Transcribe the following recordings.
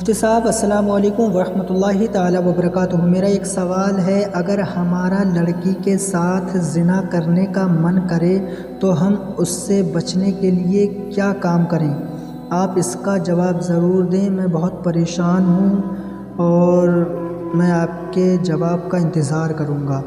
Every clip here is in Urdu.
مفتی صاحب السلام علیکم ورحمۃ اللہ تعالی وبرکاتہ۔ میرا ایک سوال ہے، اگر ہمارا لڑکی کے ساتھ زنا کرنے کا من کرے تو ہم اس سے بچنے کے لیے کیا کام کریں؟ آپ اس کا جواب ضرور دیں، میں بہت پریشان ہوں اور میں آپ کے جواب کا انتظار کروں گا۔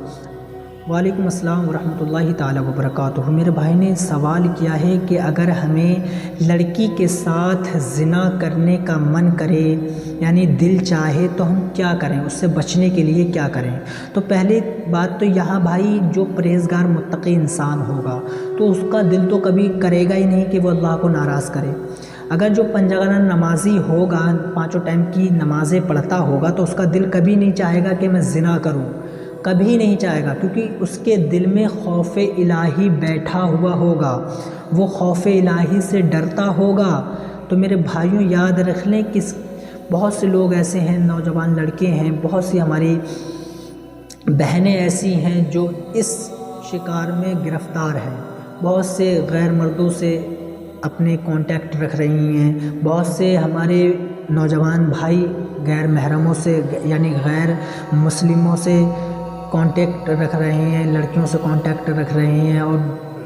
وعلیکم السلام ورحمۃ اللہ تعالی وبرکاتہ۔ میرے بھائی نے سوال کیا ہے کہ اگر ہمیں لڑکی کے ساتھ زنا کرنے کا من کرے، یعنی دل چاہے، تو ہم کیا کریں، اس سے بچنے کے لیے کیا کریں؟ تو پہلی بات تو یہاں بھائی، جو پرہیزگار متقی انسان ہوگا تو اس کا دل تو کبھی کرے گا ہی نہیں کہ وہ اللہ کو ناراض کرے۔ اگر جو پنجگانہ نمازی ہوگا، 5 ٹائم کی نمازیں پڑھتا ہوگا، تو اس کا دل کبھی نہیں چاہے گا کہ میں زنا کروں، کبھی نہیں چاہے گا، کیونکہ اس کے دل میں خوف الہی بیٹھا ہوا ہوگا، وہ خوف الہی سے ڈرتا ہوگا۔ تو میرے بھائیوں یاد رکھ لیں کہ بہت سے لوگ ایسے ہیں، نوجوان لڑکے ہیں، بہت سی ہماری بہنیں ایسی ہیں جو اس شکار میں گرفتار ہیں، بہت سے غیر مردوں سے اپنے کانٹیکٹ رکھ رہی ہیں، بہت سے ہمارے نوجوان بھائی غیر محرموں سے یعنی غیر مسلموں سے کانٹیکٹ رکھ رہے ہیں، لڑکیوں سے کانٹیکٹ رکھ رہے ہیں، اور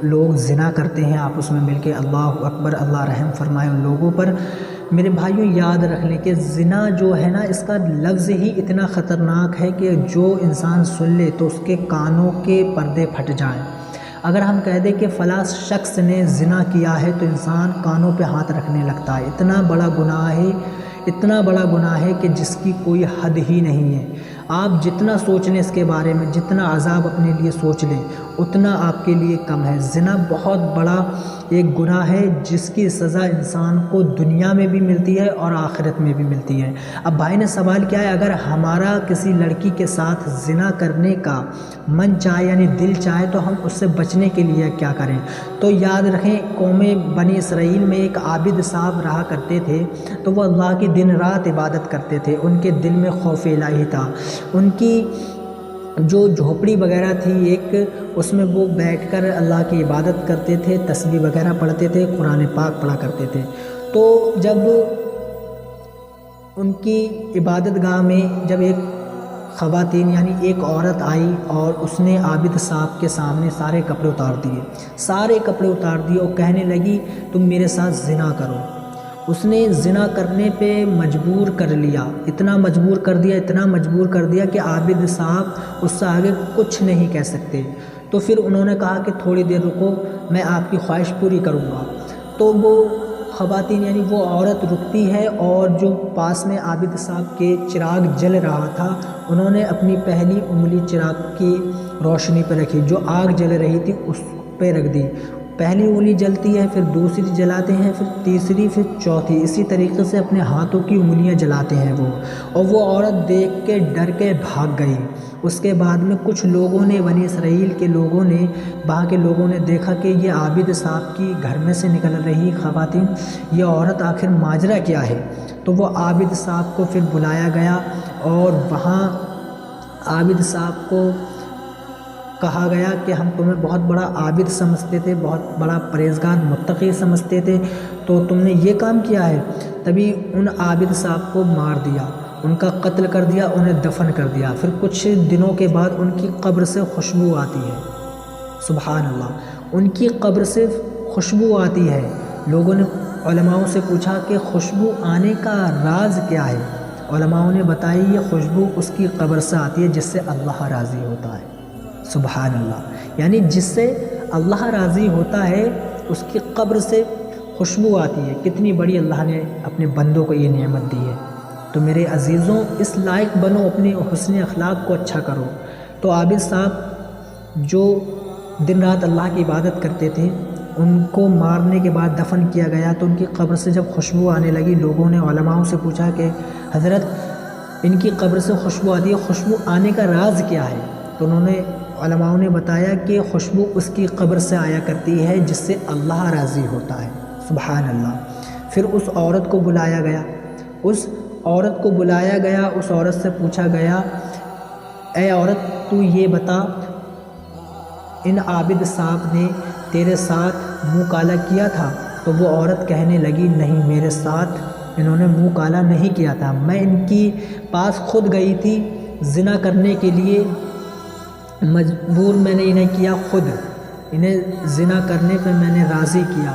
لوگ زنا کرتے ہیں آپس میں مل کے۔ اللہ اکبر، اللہ رحم فرمائے ان لوگوں پر۔ میرے بھائیوں یاد رکھ لیں کہ زنا جو ہے نا، اس کا لفظ ہی اتنا خطرناک ہے کہ جو انسان سن لے تو اس کے کانوں کے پردے پھٹ جائیں۔ اگر ہم کہہ دیں کہ فلاں شخص نے زنا کیا ہے تو انسان کانوں پہ ہاتھ رکھنے لگتا ہے۔ اتنا بڑا گناہ ہے، اتنا بڑا گناہ ہے کہ جس کی کوئی حد ہی نہیں ہے۔ آپ جتنا سوچ لیں اس کے بارے میں، جتنا عذاب اپنے لیے سوچ لیں، اتنا آپ کے لیے کم ہے۔ زنا بہت بڑا ایک گناہ ہے جس کی سزا انسان کو دنیا میں بھی ملتی ہے اور آخرت میں بھی ملتی ہے۔ اب بھائی نے سوال کیا ہے، اگر ہمارا کسی لڑکی کے ساتھ زنا کرنے کا من چاہے یعنی دل چاہے تو ہم اس سے بچنے کے لیے کیا کریں؟ تو یاد رکھیں، قوم بنی اسرائیل میں ایک عابد صاحب رہا کرتے تھے، تو وہ اللہ کی دن رات عبادت کرتے تھے، ان کے دل میں خوف الہی تھا۔ ان کی جو جھوپڑی وغیرہ تھی ایک، اس میں وہ بیٹھ کر اللہ کی عبادت کرتے تھے، تسبیح وغیرہ پڑھتے تھے، قرآن پاک پڑھا کرتے تھے۔ تو جب ان کی عبادت گاہ میں جب ایک خواتین یعنی ایک عورت آئی اور اس نے عابد صاحب کے سامنے سارے کپڑے اتار دیے اور کہنے لگی تم میرے ساتھ زنا کرو۔ اس نے زنا کرنے پہ مجبور کر لیا، اتنا مجبور کر دیا کہ عابد صاحب اس سے آگے کچھ نہیں کہہ سکتے۔ تو پھر انہوں نے کہا کہ تھوڑی دیر رکو، میں آپ کی خواہش پوری کروں گا۔ تو وہ خواتین یعنی وہ عورت رکتی ہے، اور جو پاس میں عابد صاحب کے چراغ جل رہا تھا، انہوں نے اپنی پہلی انگلی چراغ کی روشنی پہ رکھی، جو آگ جل رہی تھی اس پہ رکھ دی۔ پہلی انگلی جلتی ہے، پھر دوسری جلاتے ہیں، پھر تیسری، پھر چوتھی، اسی طریقے سے اپنے ہاتھوں کی انگلیاں جلاتے ہیں وہ، اور وہ عورت دیکھ کے ڈر کے بھاگ گئی۔ اس کے بعد میں کچھ لوگوں نے، بنی اسرائیل کے لوگوں نے، وہاں کے لوگوں نے دیکھا کہ یہ عابد صاحب کی گھر میں سے نکل رہی خواتین، یہ عورت آخر ماجرا کیا ہے؟ تو وہ عابد صاحب کو پھر بلایا گیا، اور وہاں عابد صاحب کو کہا گیا کہ ہم تمہیں بہت بڑا عابد سمجھتے تھے، بہت بڑا پرہیزگار متقی سمجھتے تھے، تو تم نے یہ کام کیا ہے۔ تبھی ان عابد صاحب کو مار دیا، ان کا قتل کر دیا، انہیں دفن کر دیا۔ پھر کچھ دنوں کے بعد ان کی قبر سے خوشبو آتی ہے، سبحان اللہ، ان کی قبر سے خوشبو آتی ہے۔ لوگوں نے علماؤں سے پوچھا کہ خوشبو آنے کا راز کیا ہے؟ علماؤں نے بتایا یہ خوشبو اس کی قبر سے آتی ہے جس سے اللہ راضی ہوتا ہے، سبحان اللہ، یعنی جس سے اللہ راضی ہوتا ہے اس کی قبر سے خوشبو آتی ہے۔ کتنی بڑی اللہ نے اپنے بندوں کو یہ نعمت دی ہے۔ تو میرے عزیزوں، اس لائق بنو، اپنے حسن اخلاق کو اچھا کرو۔ تو عابد صاحب جو دن رات اللہ کی عبادت کرتے تھے، ان کو مارنے کے بعد دفن کیا گیا، تو ان کی قبر سے جب خوشبو آنے لگی، لوگوں نے علماؤں سے پوچھا کہ حضرت ان کی قبر سے خوشبو آتی ہے، خوشبو آنے کا راز کیا ہے؟ تو علماؤں نے بتایا کہ خوشبو اس کی قبر سے آیا کرتی ہے جس سے اللہ راضی ہوتا ہے، سبحان اللہ۔ پھر اس عورت کو بلایا گیا، اس عورت سے پوچھا گیا، اے عورت تو یہ بتا، ان عابد صاحب نے تیرے ساتھ منہ کالا کیا تھا؟ تو وہ عورت کہنے لگی نہیں، میرے ساتھ انہوں نے منہ کالا نہیں کیا تھا، میں ان کی پاس خود گئی تھی زنا کرنے کے لیے، مجبور میں نے انہیں کیا، خود انہیں زنا کرنے پہ میں نے راضی کیا،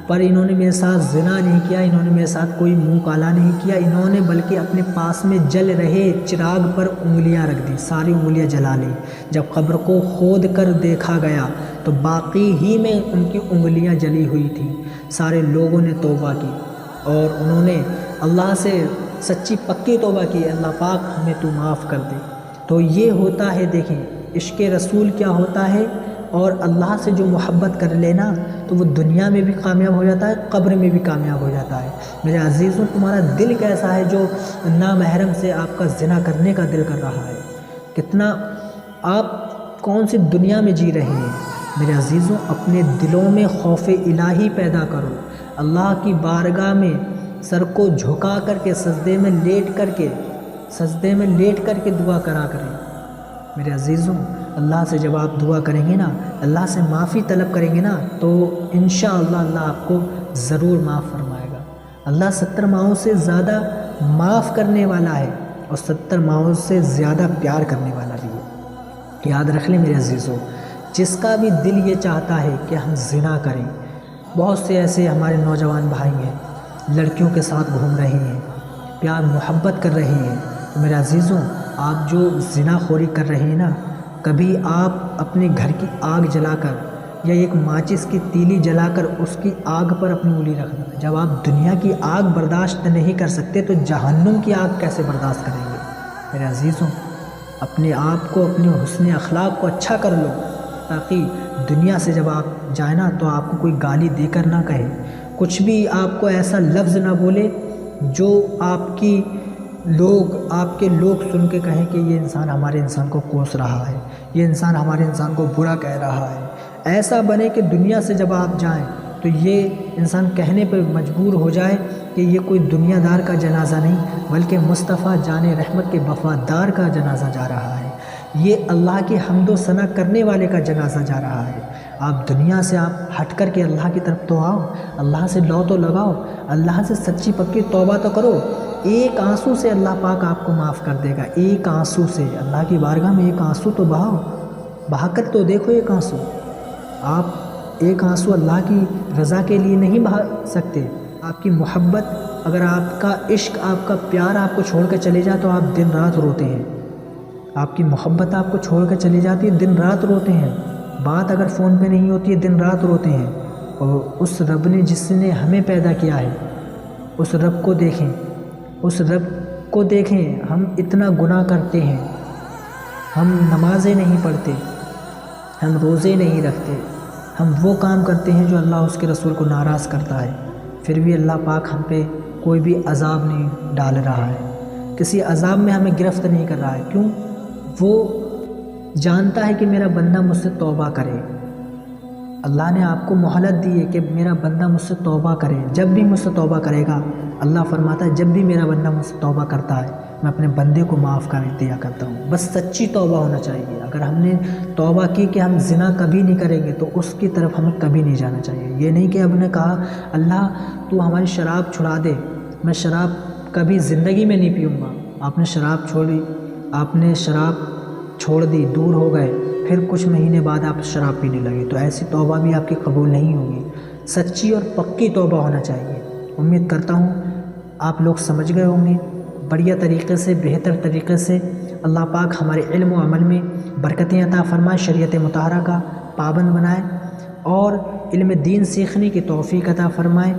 پر انہوں نے میرے ساتھ زنا نہیں کیا، انہوں نے میرے ساتھ کوئی منہ کالا نہیں کیا، انہوں نے بلکہ اپنے پاس میں جل رہے چراغ پر انگلیاں رکھ دی، ساری انگلیاں جلا لی۔ جب قبر کو کھود کر دیکھا گیا تو باقی ہی میں ان کی انگلیاں جلی ہوئی تھیں۔ سارے لوگوں نے توبہ کی اور انہوں نے اللہ سے سچی پکی توبہ کی، اللہ پاک ہمیں تو معاف کر دے۔ تو یہ ہوتا ہے، دیکھیں عشق رسول کیا ہوتا ہے، اور اللہ سے جو محبت کر لینا تو وہ دنیا میں بھی کامیاب ہو جاتا ہے، قبر میں بھی کامیاب ہو جاتا ہے۔ میرے عزیزوں، تمہارا دل کیسا ہے جو نامحرم سے آپ کا زنا کرنے کا دل کر رہا ہے؟ کتنا آپ کون سی دنیا میں جی رہے ہیں؟ میرے عزیزوں، اپنے دلوں میں خوف الہی پیدا کرو، اللہ کی بارگاہ میں سر کو جھکا کر کے سجدے میں لیٹ کر کے دعا کرا کریں۔ میرے عزیزوں، اللہ سے جب آپ دعا کریں گے نا، اللہ سے معافی طلب کریں گے نا، تو انشاءاللہ اللہ آپ کو ضرور معاف فرمائے گا۔ اللہ 70 ماؤں سے زیادہ معاف کرنے والا ہے اور 70 ماؤں سے زیادہ پیار کرنے والا بھی ہے۔ یاد رکھ لیں میرے عزیزوں، جس کا بھی دل یہ چاہتا ہے کہ ہم زنا کریں، بہت سے ایسے ہمارے نوجوان بھائی ہیں لڑکیوں کے ساتھ گھوم رہے ہیں، پیار محبت کر رہے ہیں، تو میرے عزیزوں آپ جو زنا خوری کر رہے ہیں نا، کبھی آپ اپنے گھر کی آگ جلا کر یا ایک ماچس کی تیلی جلا کر اس کی آگ پر اپنی انگلی رکھ دیں۔ جب آپ دنیا کی آگ برداشت نہیں کر سکتے تو جہنم کی آگ کیسے برداشت کریں گے؟ میرے عزیزوں، اپنے آپ کو، اپنے حسن اخلاق کو اچھا کر لو، تاکہ دنیا سے جب آپ جائیں نا تو آپ کو کوئی گالی دے کر نہ کہے، کچھ بھی آپ کو ایسا لفظ نہ بولے جو آپ کے لوگ سن کے کہیں کہ یہ انسان ہمارے انسان کو کوس رہا ہے، یہ انسان ہمارے انسان کو برا کہہ رہا ہے۔ ایسا بنے کہ دنیا سے جب آپ جائیں تو یہ انسان کہنے پر مجبور ہو جائے کہ یہ کوئی دنیا دار کا جنازہ نہیں بلکہ مصطفیٰ جان رحمت کے وفادار کا جنازہ جا رہا ہے، یہ اللہ کی حمد و ثنا کرنے والے کا جنازہ جا رہا ہے۔ آپ دنیا سے آپ ہٹ کر کے اللہ کی طرف تو آؤ، اللہ سے لو تو لگاؤ، اللہ سے سچی پکی توبہ تو کرو۔ ایک آنسو سے اللہ پاک آپ کو معاف کر دے گا، ایک آنسو سے اللہ کی بارگاہ میں ایک آنسو تو بہا کر تو دیکھو۔ ایک آنسو، آپ ایک آنسو اللہ کی رضا کے لیے نہیں بہا سکتے؟ آپ کی محبت، اگر آپ کا عشق، آپ کا پیار آپ کو چھوڑ کر چلے جائے تو آپ دن رات روتے ہیں، آپ کی محبت آپ کو چھوڑ کر چلی جاتی ہے، دن رات روتے ہیں، بات اگر فون پہ نہیں ہوتی ہے دن رات روتے ہیں۔ اور اس رب نے جس نے ہمیں پیدا کیا ہے، اس رب کو دیکھیں، اس رب کو دیکھیں۔ ہم اتنا گناہ کرتے ہیں، ہم نمازیں نہیں پڑھتے، ہم روزے نہیں رکھتے، ہم وہ کام کرتے ہیں جو اللہ اس کے رسول کو ناراض کرتا ہے، پھر بھی اللہ پاک ہم پہ کوئی بھی عذاب نہیں ڈال رہا ہے، کسی عذاب میں ہمیں گرفت نہیں کر رہا ہے۔ کیوں؟ وہ جانتا ہے کہ میرا بندہ مجھ سے توبہ کرے۔ اللہ نے آپ کو مہلت دی ہے کہ میرا بندہ مجھ سے توبہ کرے، جب بھی مجھ سے توبہ کرے گا، اللہ فرماتا ہے جب بھی میرا بندہ مجھ سے توبہ کرتا ہے میں اپنے بندے کو معاف کر دیا کرتا ہوں۔ بس سچی توبہ ہونا چاہیے۔ اگر ہم نے توبہ کی کہ ہم زنا کبھی نہیں کریں گے تو اس کی طرف ہمیں کبھی نہیں جانا چاہیے۔ یہ نہیں کہ ہم نے کہا اللہ تو ہماری شراب چھڑا دے، میں شراب کبھی زندگی میں نہیں پیوں گا۔ آپ نے شراب چھوڑی، آپ نے شراب چھوڑ دی، دور ہو گئے، پھر کچھ مہینے بعد آپ شراب پینے لگے، تو ایسی توبہ بھی آپ کی قبول نہیں ہوگی۔ سچی اور پکی توبہ ہونا چاہیے۔ امید کرتا ہوں آپ لوگ سمجھ گئے ہوں گے بڑھیا طریقے سے، بہتر طریقے سے۔ اللہ پاک ہمارے علم و عمل میں برکتیں عطا فرمائے، شریعت مطہرہ کا پابند بنائے اور علم دین سیکھنے کی توفیق عطا فرمائے۔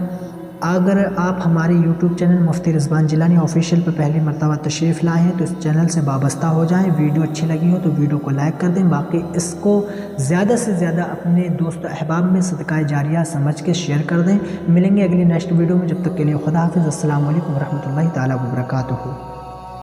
اگر آپ ہمارے یوٹیوب چینل مفتی رضوان جیلانی آفیشیل پر پہلی مرتبہ تشریف لائے ہیں تو اس چینل سے وابستہ ہو جائیں۔ ویڈیو اچھی لگی ہو تو ویڈیو کو لائک کر دیں، باقی اس کو زیادہ سے زیادہ اپنے دوست احباب میں صدقہ جاریہ سمجھ کے شیئر کر دیں۔ ملیں گے اگلی نیکسٹ ویڈیو میں، جب تک کے لیے خدا حافظ۔ السلام علیکم ورحمۃ اللہ تعالیٰ وبرکاتہ۔